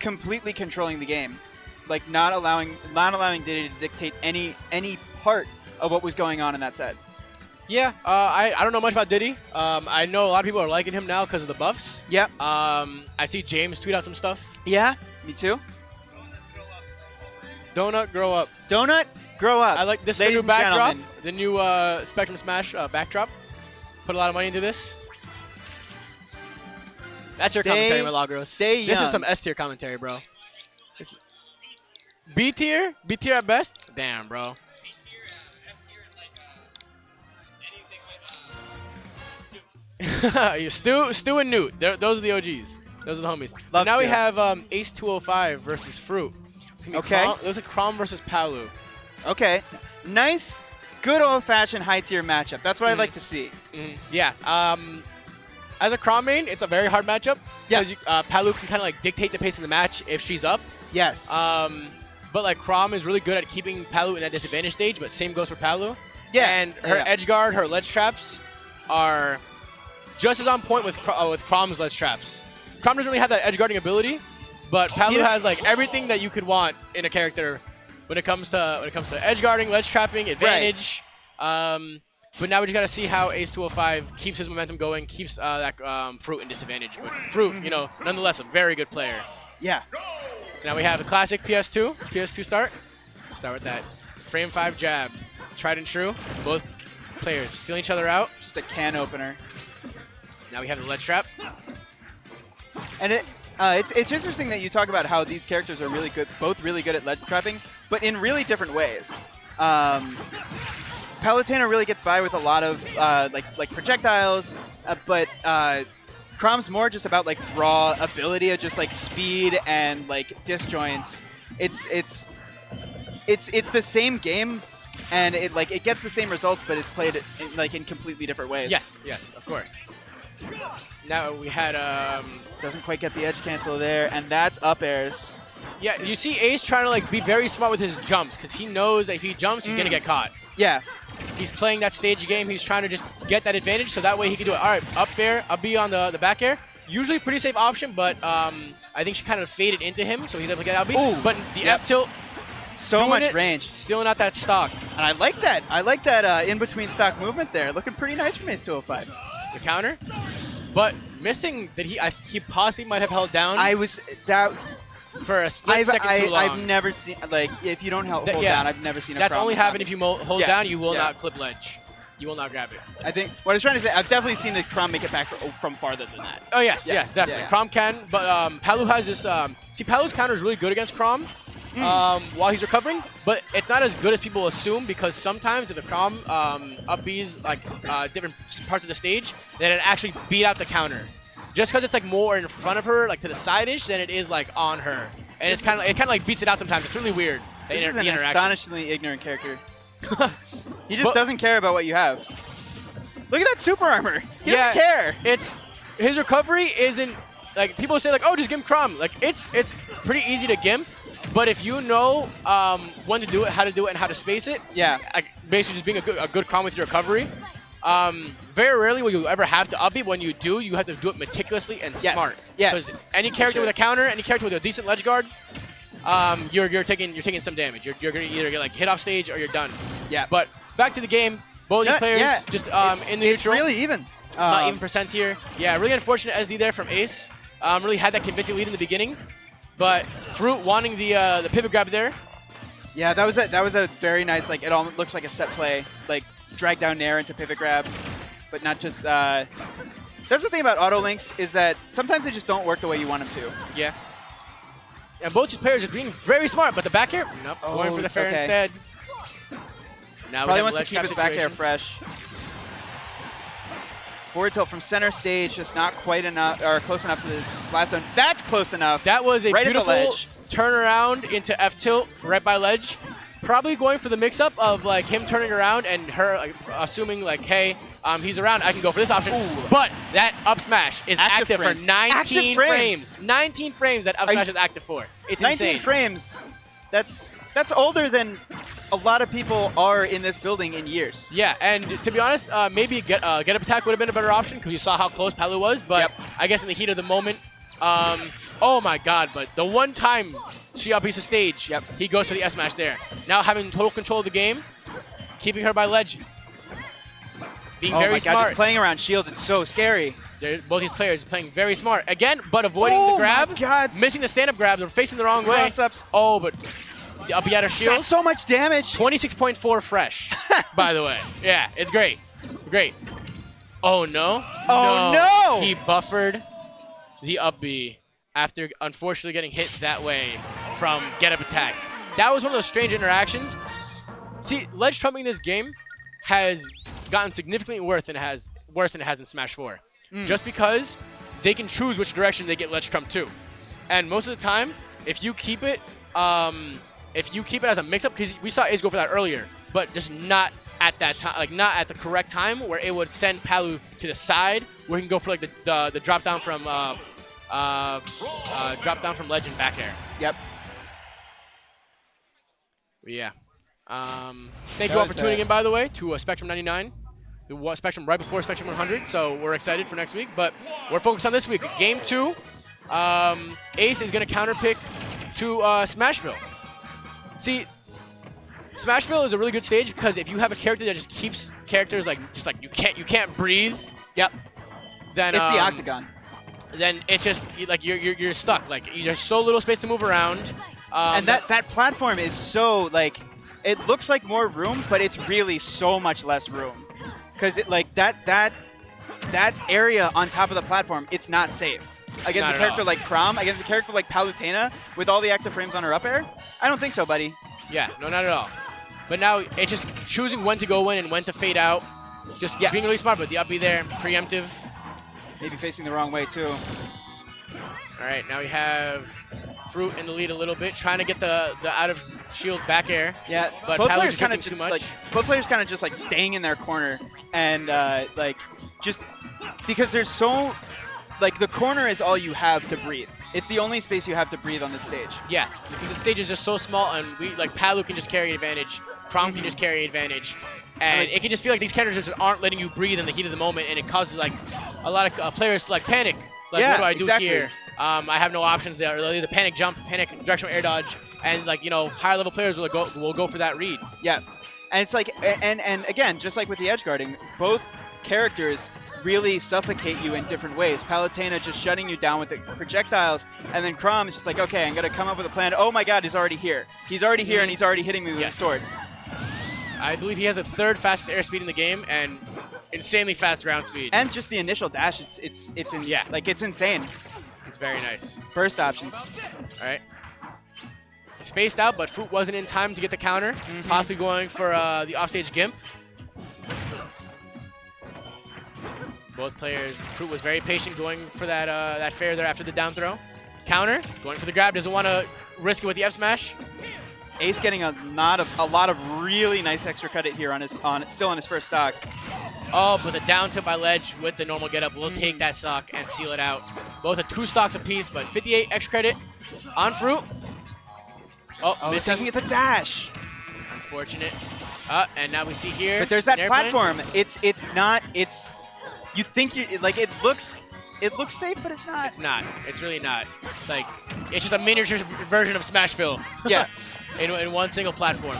completely controlling the game, like not allowing Diddy to dictate any part of what was going on in that set. Yeah, I don't know much about Diddy. I know a lot of people are liking him now because of the buffs. Yep. I see James tweet out some stuff. Yeah, me too. Donut, grow up. Donut, grow up. I like this Ladies is the new and backdrop, gentlemen. the new Spectrum Smash backdrop. Put a lot of money into this. That's your commentary, Milagros. Stay This young. is some S tier commentary, bro. B tier? B tier at best? Damn, bro. Stu and Newt. Those are the OGs. Those are the homies. Love Now we Stu. have Ace 205 versus Fruit. It's gonna be Okay. It looks like Crom versus Palu. Okay, nice, good old-fashioned high-tier matchup. That's what I'd like to see. Yeah. As a Crom main, it's a very hard matchup. Yeah. Because Palu can kind of like dictate the pace of the match if she's up. Yes. But like Crom is really good at keeping Palu in that disadvantage stage, but same goes for Palu. Yeah. And her edge guard, her ledge traps are just as on point with Crom's ledge traps. Crom doesn't really have that edge guarding ability, but Palu has like everything that you could want in a character when it comes to edge guarding, ledge trapping, advantage. But now we just gotta see how Ace 205 keeps his momentum going, keeps that Fruit in disadvantage. But Fruit, you know, nonetheless a very good player. Yeah. So now we have a classic PS2 start. Start with that frame 5 jab, tried and true. Both players feeling each other out. Just a can opener. Now we have the ledge trap. And it's interesting that you talk about how these characters are really good, both really good at ledge trapping, but in really different ways. Palutena really gets by with a lot of like projectiles, but Crom's more just about like raw ability of just like speed and like disjoints. It's the same game, and it gets the same results, but it's played in completely different ways. Yes, of course. Now we had Doesn't quite get the edge cancel there, and that's up airs. yeah, you see Ace trying to like be very smart with his jumps because he knows that if he jumps, he's gonna get caught. Yeah. He's playing that stage game. He's trying to just get that advantage so that way he can do it. All right, up air, up B on the back air. Usually pretty safe option, but I think she kind of faded into him, so he's able to get out B. Ooh, But the F tilt, So much range. Still not that stock. And I like that. I like that in-between stock movement there. Looking pretty nice from Ace 205. The counter, but missing that he possibly might have held down for a split second too long. I've never seen, like, if you don't hold down, I've never seen a That's Crom only happen if you hold down. You will Yeah. not clip ledge. You will not grab it. I think what I was trying to say, I've definitely seen the Crom make it back from farther than that. Oh, yes, Yeah. yes, definitely. Yeah. Crom can, but Palu has this... see, Palu's counter is really good against Crom while he's recovering, but it's not as good as people assume because sometimes if the Crom up B's like different parts of the stage, then it actually beat out the counter. Just because it's like more in front of her, like to the side-ish, than it is like on her. And it kind of like beats it out sometimes. It's really weird. This is an interaction. astonishingly ignorant character. He just doesn't care about what you have. Look at that super armor. He doesn't care. It's his recovery isn't like people say like, oh, just gimp Crom. Like it's pretty easy to gimp, but if you know when to do it, how to do it, and how to space it, like basically just being a good Crom with your recovery. Very rarely will you ever have to up B. When you do, you have to do it meticulously and smart. Yes. Because any character with a counter, any character with a decent ledge guard, you're taking some damage. You're gonna either get like hit off stage or you're done. Yeah. But back to the game. Both these players just in the neutral. It's really even. Not even percents here. Yeah, really unfortunate SD there from Ace. Really had that convincing lead in the beginning, but Fruit wanting the pivot grab there. Yeah, that was a very nice, like, it almost looks like a set play, like drag down nair into pivot grab, but not just. That's the thing about auto links is that sometimes they just don't work the way you want them to. Yeah. And both these players are being very smart, but the back air, nope, going for the fair instead. Now Probably wants to keep his back air fresh. Forward tilt from center stage, just not quite enough, or close enough to the last zone. That's close enough. That was a right beautiful at the ledge. turnaround into F tilt right by ledge. Probably going for the mix-up of like him turning around and her like, assuming like, hey, he's around, I can go for this option. Ooh. But that up smash is active for 19 frames. 19 frames that up smash is active for. It's 19 insane. frames. That's older than a lot of people are in this building in years. Yeah, and to be honest, maybe get up attack would have been a better option because you saw how close Palu was. But I guess in the heat of the moment, Oh my god, but the one time she up beats the stage, he goes for the S smash there. Now having total control of the game, keeping her by ledge. Being very smart. God, just playing around shields, it's so scary. Both these players playing very smart. Again, but avoiding the grab. My God. Missing the stand-up grab. They're facing the wrong way. Cross-ups. Oh, but the up at her shield. That's so much damage. 26.4 fresh, by the way. Yeah, it's great. Great. Oh, no. Oh, no. He buffered the up B after unfortunately getting hit that way from get-up attack. That was one of those strange interactions. See, ledge trumping this game has gotten significantly worse than it has in Smash 4. Just because they can choose which direction they get ledge trump to. And most of the time, if you keep it as a mix-up, because we saw Ace go for that earlier, but just not at that time, like not at the correct time where it would send Palu to the side, where he can go for like the drop down from ledge and back air. Yep. Yeah. Thank you all for tuning in, by the way, to Spectrum 99. Spectrum right before Spectrum 100, so we're excited for next week. But we're focused on this week. Game 2, Ace is going to counterpick to Smashville. See, Smashville is a really good stage because if you have a character that just keeps characters like you can't breathe. Yep. Then it's the octagon. Then it's just like you're stuck. Like there's so little space to move around. And that platform is so like it looks like more room, but it's really so much less room. Because it like that area on top of the platform, it's not safe. Against a character like Chrom, against a character like Palutena, with all the active frames on her up air, I don't think so, buddy. Yeah, no, not at all. But now it's just choosing when to go in and when to fade out. Just being really smart with the up B there, preemptive. Maybe facing the wrong way too. All right, now we have Fruit in the lead a little bit, trying to get the out of shield back air. Yeah, but both Palu's players kind of too just much. like just like staying in their corner and like just because there's so like the corner is all you have to breathe. It's the only space you have to breathe on the stage. Yeah, because the stage is just so small, and Palu can just carry advantage, Chrom can just carry advantage, and it can just feel like these characters just aren't letting you breathe in the heat of the moment, and it causes like a lot of players to like panic. Like, what do I do here? I have no options there. They'll either panic jump, panic directional air dodge, and like higher level players will go for that read. Yeah, and it's like and again, just like with the edge guarding, both characters really suffocate you in different ways. Palutena just shutting you down with the projectiles, and then Chrom is just like, okay, I'm gonna come up with a plan. Oh my God, he's already here. He's already here, and he's already hitting me with his sword. I believe he has the 3rd fastest airspeed in the game, and insanely fast ground speed. And just the initial dash, it's insane. It's very nice. Burst options. All right. Spaced out, but Fruit wasn't in time to get the counter. Possibly going for the offstage Gimp. Both players, Fruit was very patient going for that fair there after the down throw. Counter, going for the grab, doesn't want to risk it with the F smash. Ace getting a lot of really nice extra credit here still on his first stock. Oh, but the down tip by ledge with the normal getup will take that stock and seal it out. Both are 2 stocks apiece, but 58 extra credit on Fruit. Oh, it doesn't get the dash. Unfortunate. And now we see here. But there's that platform. You think it looks safe, but it's not. It's not. It's really not. It's just a miniature version of Smashville. Yeah. in one single platform.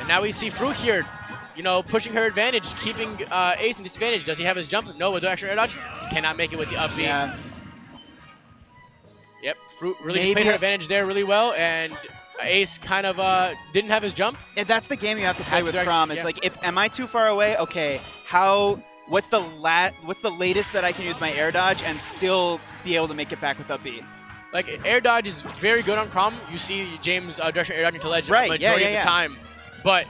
And now we see Fruit here, pushing her advantage, keeping Ace in disadvantage. Does he have his jump? No, with the extra air dodge. Cannot make it with the up B. Yeah. Yep, Fruit really just played her advantage there really well, and Ace kind of didn't have his jump. And that's the game you have to play with Chrom. It's like, am I too far away? Okay, what's the latest that I can use my air dodge and still be able to make it back with up B? Like, air dodge is very good on Chrom. You see James direction air dodge into ledge the majority of the time. But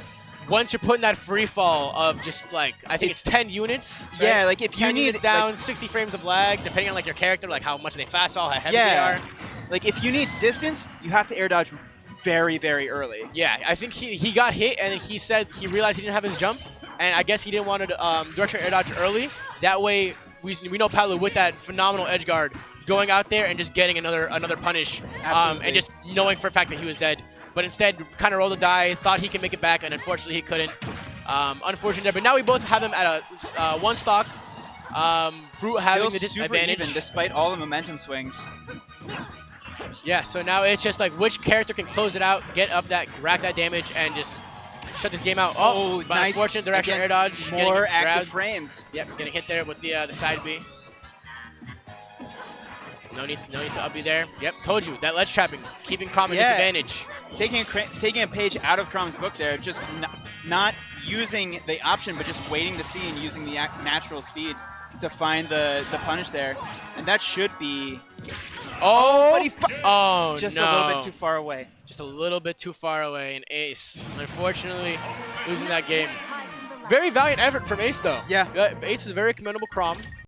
once you're putting that free fall of just like, I think it's 10 units. Right? Yeah, like if you 10 need units down, 60 frames of lag, depending on like your character, like how much they fast fall, how heavy they are. Like if you need distance, you have to air dodge very, very early. Yeah, I think he got hit and he said he realized he didn't have his jump, and I guess he didn't want to direction air dodge early. That way, we know Palu with that phenomenal edge guard going out there and just getting another punish, and just knowing for a fact that he was dead. But instead, kind of rolled a die, thought he could make it back, and unfortunately he couldn't. Unfortunate there, but now we both have him at a 1 stock. Fruit having the Still super disadvantage. even despite all the momentum swings. Yeah, so now it's just like which character can close it out, get up that, rack that damage, and just shut this game out. Oh, but nice. unfortunate direction Again, air dodge. More getting active grabbed. frames. Yep, getting hit there with the side B. No need to up B there. Yep, told you that ledge trapping, keeping Crom at disadvantage. Taking a page out of Crom's book there, just not using the option, but just waiting to see and using the natural speed to find the punish there, and that should be. Oh, but just a little bit too far away. Just a little bit too far away, and Ace, unfortunately, losing that game. Very valiant effort from Ace, though. Yeah. Ace is a very commendable Crom.